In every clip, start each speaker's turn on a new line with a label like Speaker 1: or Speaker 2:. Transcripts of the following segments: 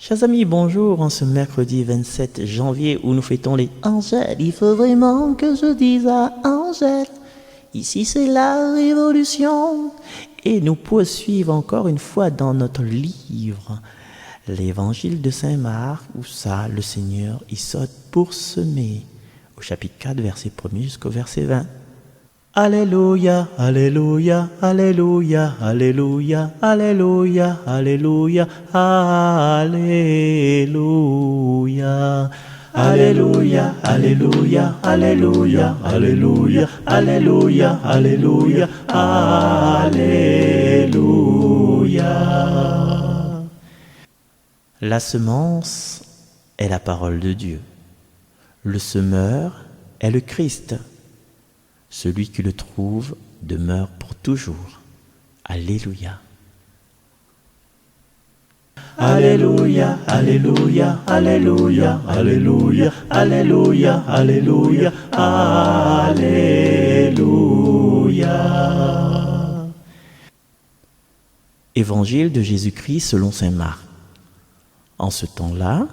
Speaker 1: Chers amis, bonjour, en ce mercredi 27 janvier où nous fêtons les Angèles. Il faut vraiment que je dise à Angèle, ici c'est la révolution. Et nous poursuivons encore une fois dans notre livre, l'évangile de Saint Marc, où ça, le Seigneur, il saute pour semer, au chapitre 4, verset 1er jusqu'au verset 20. Alléluia, Alléluia, Alléluia, Alléluia, Alléluia, Alléluia, Alléluia. Alléluia, Alléluia, Alléluia, Alléluia, Alléluia, Alléluia, Alléluia. La semence est la parole de Dieu. Le semeur est le Christ. Celui qui le trouve demeure pour toujours. Alléluia. Alléluia, Alléluia, Alléluia, Alléluia, Alléluia, Alléluia, Alléluia. Évangile de Jésus-Christ selon saint Marc. En ce temps-là,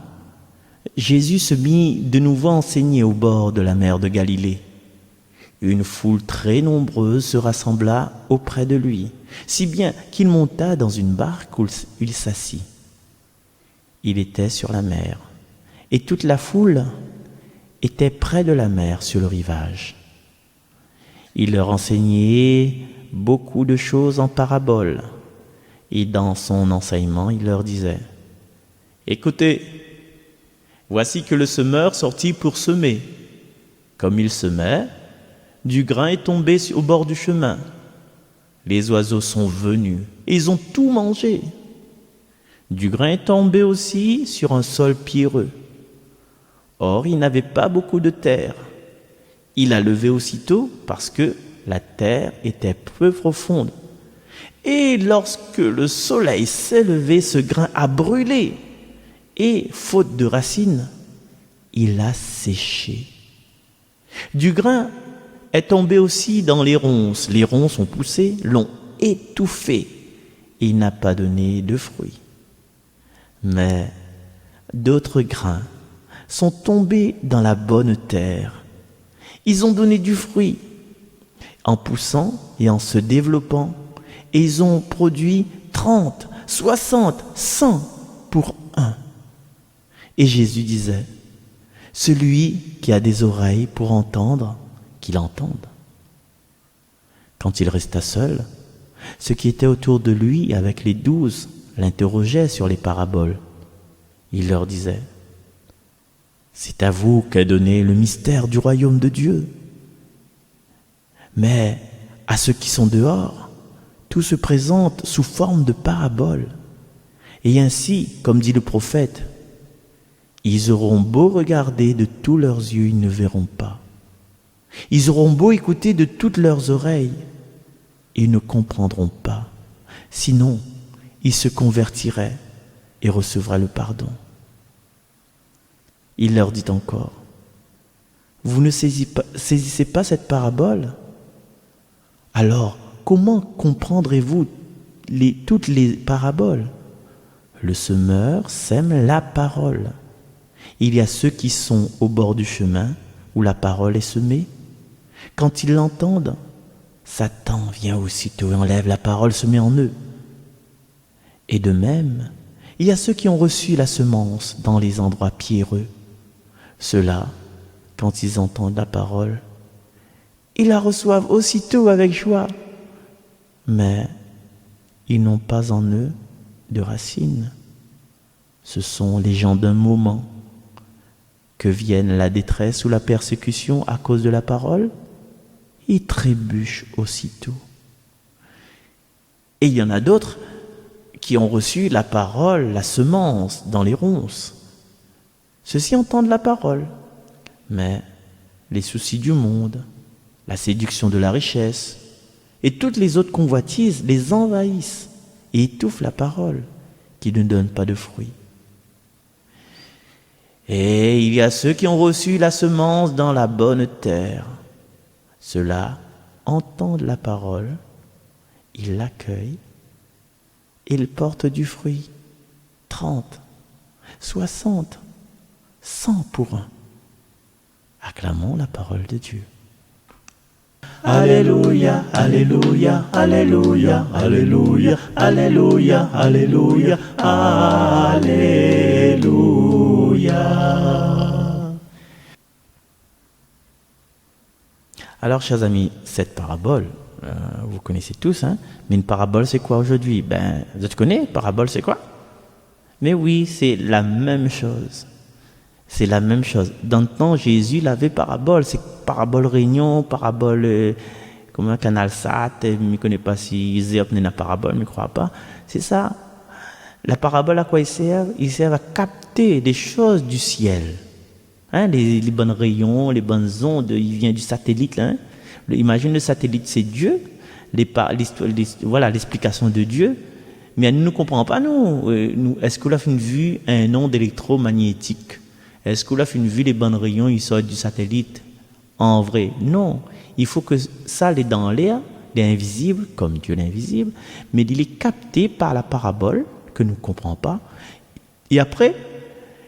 Speaker 1: Jésus se mit de nouveau à enseigner au bord de la mer de Galilée. Une foule très nombreuse se rassembla auprès de lui, si bien qu'il monta dans une barque où il s'assit. Il était sur la mer, et toute la foule était près de la mer sur le rivage. Il leur enseignait beaucoup de choses en paraboles, et dans son enseignement, il leur disait : « Écoutez, voici que le semeur sortit pour semer. Comme il semait, du grain est tombé au bord du chemin. Les oiseaux sont venus et ils ont tout mangé. Du grain est tombé aussi sur un sol pierreux. Or, il n'avait pas beaucoup de terre. Il a levé aussitôt parce que la terre était peu profonde. Et lorsque le soleil s'est levé, ce grain a brûlé. Et, faute de racines, il a séché. Du grain est tombé aussi dans les ronces. Les ronces ont poussé, l'ont étouffé, et il n'a pas donné de fruits. Mais d'autres grains sont tombés dans la bonne terre. Ils ont donné du fruit en poussant et en se développant, et ils ont produit 30, 60, 100 pour un. Et Jésus disait : celui qui a des oreilles pour entendre, qu'il entende. Quand il resta seul, ceux qui étaient autour de lui avec les 12 l'interrogeaient sur les paraboles. Il leur disait : c'est à vous qu'est donné le mystère du royaume de Dieu. Mais à ceux qui sont dehors, tout se présente sous forme de paraboles. Et ainsi, comme dit le prophète, ils auront beau regarder de tous leurs yeux, ils ne verront pas. Ils auront beau écouter de toutes leurs oreilles, ils ne comprendront pas. Sinon, ils se convertiraient et recevraient le pardon. Il leur dit encore : vous ne saisissez pas cette parabole ? Alors, comment comprendrez-vous toutes les paraboles ? Le semeur sème la parole. Il y a ceux qui sont au bord du chemin où la parole est semée. Quand ils l'entendent, Satan vient aussitôt et enlève la parole semée en eux. Et de même, il y a ceux qui ont reçu la semence dans les endroits pierreux. Ceux-là, quand ils entendent la parole, ils la reçoivent aussitôt avec joie. Mais ils n'ont pas en eux de racines. Ce sont les gens d'un moment. Que vienne la détresse ou la persécution à cause de la parole, ils trébuchent aussitôt. Et il y en a d'autres qui ont reçu la parole, la semence, dans les ronces. Ceux-ci entendent la parole, mais les soucis du monde, la séduction de la richesse et toutes les autres convoitises les envahissent et étouffent la parole qui ne donne pas de fruits. Et il y a ceux qui ont reçu la semence dans la bonne terre. Ceux-là entendent la parole, ils l'accueillent, ils portent du fruit, 30, 60, 100 pour un. Acclamons la parole de Dieu. Alléluia, Alléluia, Alléluia, Alléluia, Alléluia, Alléluia, Alléluia. Alors, chers amis, cette parabole, vous connaissez tous, hein? Mais une parabole, c'est quoi aujourd'hui? Vous connaissez, parabole, c'est quoi? Mais oui, c'est la même chose. C'est la même chose. Dans le temps, Jésus, il avait parabole. C'est parabole Réunion, parabole, Canal Sat. Je ne connais pas si Zéop n'est la parabole, je ne crois pas. C'est ça. La parabole, à quoi il sert? Il sert à capter des choses du ciel. Hein, les bonnes rayons, les bonnes ondes, il vient du satellite. Là, hein. Imagine le satellite, c'est Dieu. Voilà l'explication de Dieu. Mais elle ne nous comprend pas, nous. Est-ce qu'on a fait une vue à un onde électromagnétique? Est-ce qu'on a fait une vue les bonnes rayons, ils sortent du satellite? En vrai, non. Il faut que ça aille dans l'air, il est invisible, comme Dieu l'invisible, mais il est capté par la parabole, que nous ne comprenons pas. Et après,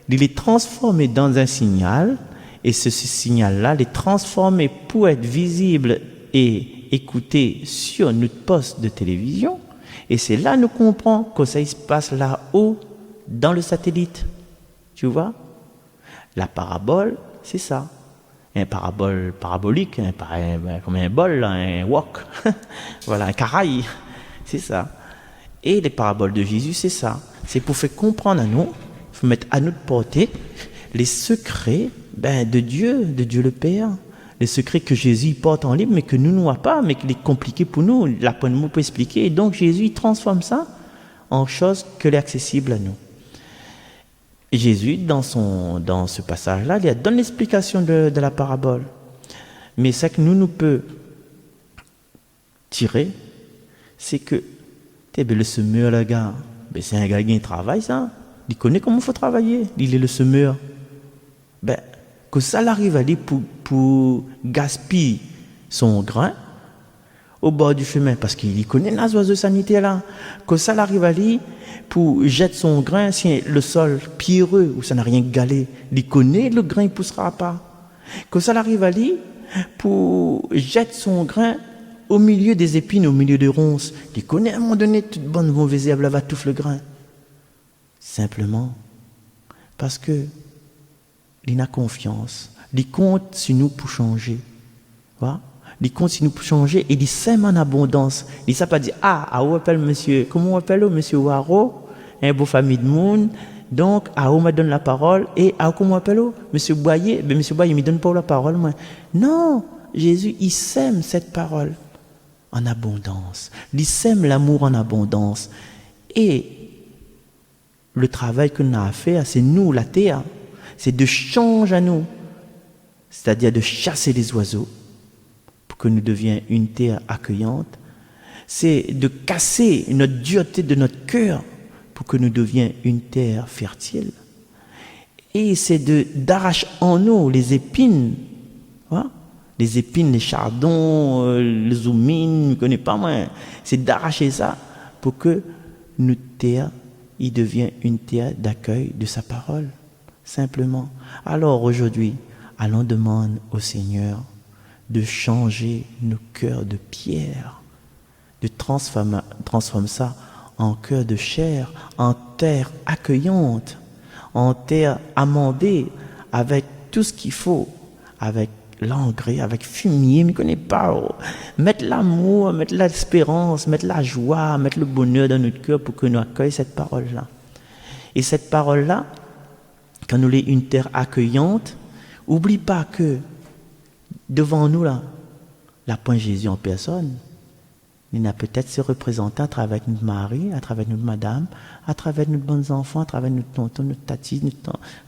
Speaker 1: il est transformé dans un signal, et ce signal-là, il est transformé pour être visible et écouté sur notre poste de télévision. Et c'est là que nous comprenons que ça se passe là-haut, dans le satellite. Tu vois? La parabole, c'est ça. Un parabole parabolique, comme un bol, un wok. Voilà, un caraï. C'est ça. Et les paraboles de Jésus, c'est ça. C'est pour faire comprendre à nous, pour mettre à notre portée les secrets de Dieu le Père. Les secrets que Jésus porte en livre, mais que nous ne voyons pas, mais qu'il est compliqué pour nous. La bonne mot peut expliquer. Et donc Jésus il transforme ça en chose que l'est accessible à nous. Et Jésus, dans ce passage-là, il donne l'explication de la parabole. Mais ce que nous peut tirer, c'est que le semeur, le gars, c'est un gars qui travaille, ça. Il connaît comment il faut travailler. Il est le semeur. Que ça l'arrive à lui pour gaspiller son grain au bord du chemin, parce qu'il connaît les oiseaux sanitaires là, que ça l'arrive à lui pour jeter son grain si le sol pierreux où ça n'a rien galé, il connaît le grain ne poussera pas, que ça l'arrive à lui pour jeter son grain au milieu des épines, au milieu des ronces, il connaît à un moment donné toute bonne mauvaise herbe là va tout le grain, simplement parce que il a confiance, il compte sur nous pour changer, voilà. Il compte sur nous pour changer et il sème en abondance. Il ne sait pas dire, on appelle monsieur, comment on appelle monsieur Waro, un beau famille de monde, donc, on me donne la parole, et comment on appelle monsieur Boyer, monsieur Boyer, il ne me donne pas la parole, moi. Non, Jésus, il sème cette parole en abondance. Il sème l'amour en abondance. Et le travail que nous avons à faire, c'est nous, la terre, c'est de changer à nous, c'est-à-dire de chasser les oiseaux, que nous devions une terre accueillante, c'est de casser notre dureté de notre cœur pour que nous devions une terre fertile. Et c'est d'arracher en nous les épines, hein? Les épines, les chardons, les zoumines, je ne connais pas moi. C'est d'arracher ça pour que notre terre y devienne une terre d'accueil de sa parole, simplement. Alors aujourd'hui, allons demander au Seigneur de changer nos cœurs de pierre, de transformer ça en cœur de chair, en terre accueillante, en terre amendée, avec tout ce qu'il faut, avec l'engrais, avec fumier, je ne connais pas. Mettre l'amour, mettre l'espérance, mettre la joie, mettre le bonheur dans notre cœur pour que nous accueillions cette parole-là. Et cette parole-là, quand nous l'avons une terre accueillante, n'oublie pas que devant nous, là, la point Jésus en personne, il a peut-être ses représentants à travers notre mari, à travers notre madame, à travers nos bons enfants, à travers notre tonton, notre tati,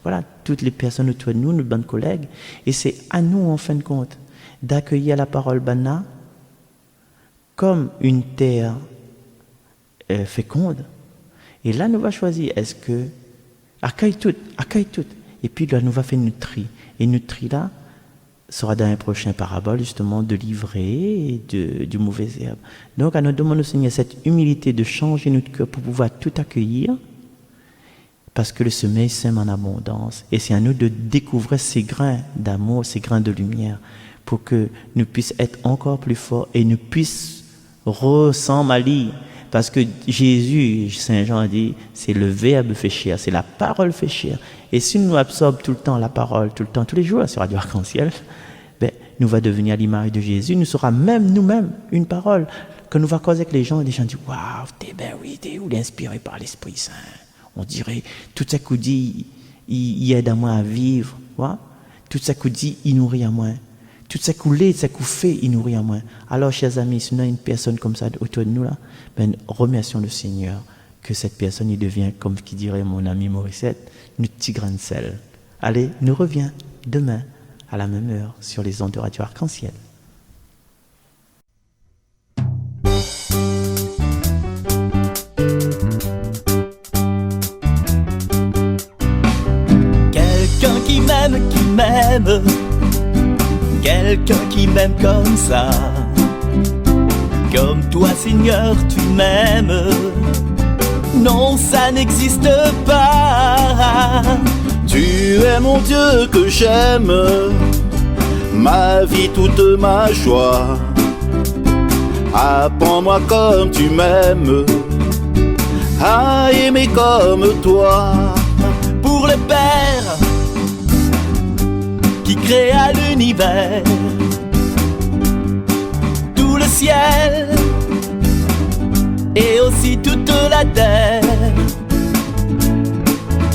Speaker 1: voilà, toutes les personnes autour de nous, nos bonnes collègues. Et c'est à nous, en fin de compte, d'accueillir la parole Banna comme une terre féconde. Et là, nous va choisir, est-ce que, accueille tout. Et puis là, nous va faire notre tri. Et notre tri là, sera dans un prochain parabole, justement, de livrer et du mauvais herbe. Donc, à nous demander au Seigneur cette humilité de changer notre cœur pour pouvoir tout accueillir, Parce que le sommeil sème en abondance. Et c'est à nous de découvrir ces grains d'amour, ces grains de lumière, pour que nous puissions être encore plus forts et nous puissions ressembler. Parce que Jésus, Saint Jean a dit, c'est le Verbe fait chair, c'est la parole fait chair. Et si nous absorbons tout le temps la parole, tout le temps, tous les jours sur Radio Arc-en-Ciel, nous va devenir l'image de Jésus. Nous serons même nous-mêmes une parole que nous va causer avec les gens. Et les gens disent, waouh, t'es inspiré par l'Esprit Saint. On dirait, tout ça qu'on dit, il aide à moi à vivre. Ouais? Tout ça qu'on dit, il nourrit à moi. Tout ça qu'on l'est, tout ça qu'on fait, il nourrit à moi. Alors, chers amis, si on a une personne comme ça autour de nous, là, remercions le Seigneur que cette personne, il devient, comme qui dirait mon ami Morissette, une petite grain de sel. Allez, nous revient demain à la même heure sur les ondes de Radio Arc-en-Ciel.
Speaker 2: Quelqu'un qui m'aime, quelqu'un qui m'aime comme ça. Comme toi, Seigneur, tu m'aimes. Non, ça n'existe pas.
Speaker 3: Tu es mon Dieu que j'aime, ma vie, toute ma joie. Apprends-moi comme tu m'aimes, à aimer comme toi.
Speaker 2: Pour le Père qui créa l'univers, tout le ciel et aussi toute la terre,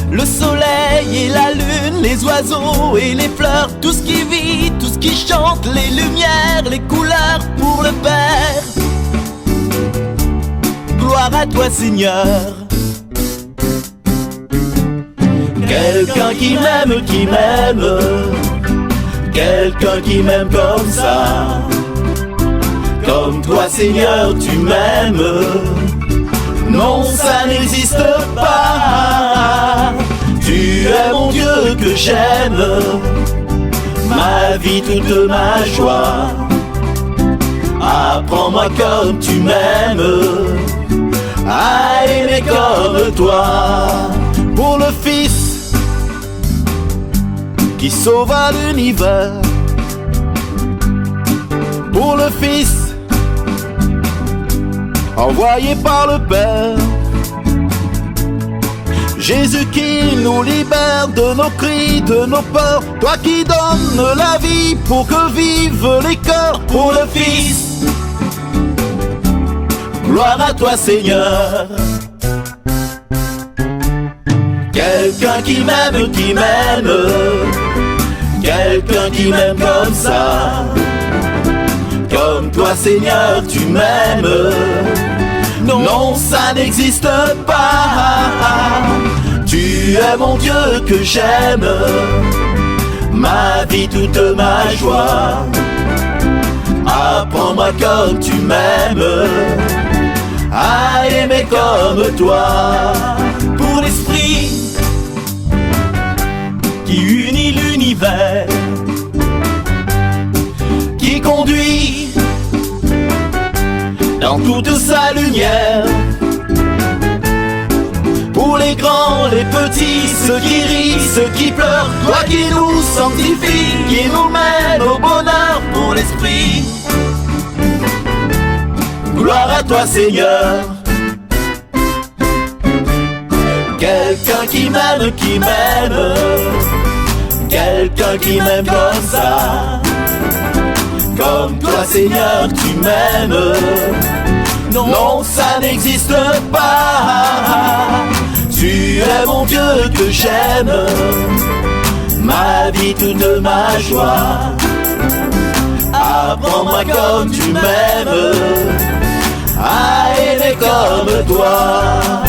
Speaker 2: le soleil et la lune, les oiseaux et les fleurs, tout ce qui vit, tout ce qui chante, les lumières, les couleurs, pour le Père. Gloire à toi, Seigneur.
Speaker 3: Quelqu'un qui m'aime, quelqu'un qui m'aime comme ça. Comme toi, Seigneur, tu m'aimes. Non, ça n'existe pas. Tu es mon Dieu que j'aime, ma vie, toute ma joie. Apprends-moi comme tu m'aimes, à aimer comme toi. Pour le Fils qui sauva l'univers, pour le Fils envoyé par le Père, Jésus qui nous libère de nos cris, de nos peurs. Toi qui donnes la vie pour que vivent les cœurs. Pour le Fils, gloire à toi, Seigneur. Quelqu'un qui m'aime, quelqu'un qui m'aime comme ça. Comme toi, Seigneur, tu m'aimes. Non, ça n'existe pas. Tu es mon Dieu que j'aime, ma vie, toute ma joie. Apprends-moi comme tu m'aimes, à aimer comme toi.
Speaker 2: Pour l'Esprit qui unit l'univers,
Speaker 3: qui conduit dans toute sa lumière. Pour les grands, les petits, ceux qui rient, ceux qui pleurent. Toi qui nous sanctifie, qui nous mène au bonheur. Pour l'Esprit, gloire à toi, Seigneur. Quelqu'un qui m'aime, quelqu'un qui m'aime comme ça. Comme toi, Seigneur, tu m'aimes. Non, ça n'existe pas. Tu es mon Dieu que j'aime, ma vie, toute ma joie. Apprends-moi comme tu m'aimes, à aimer comme toi.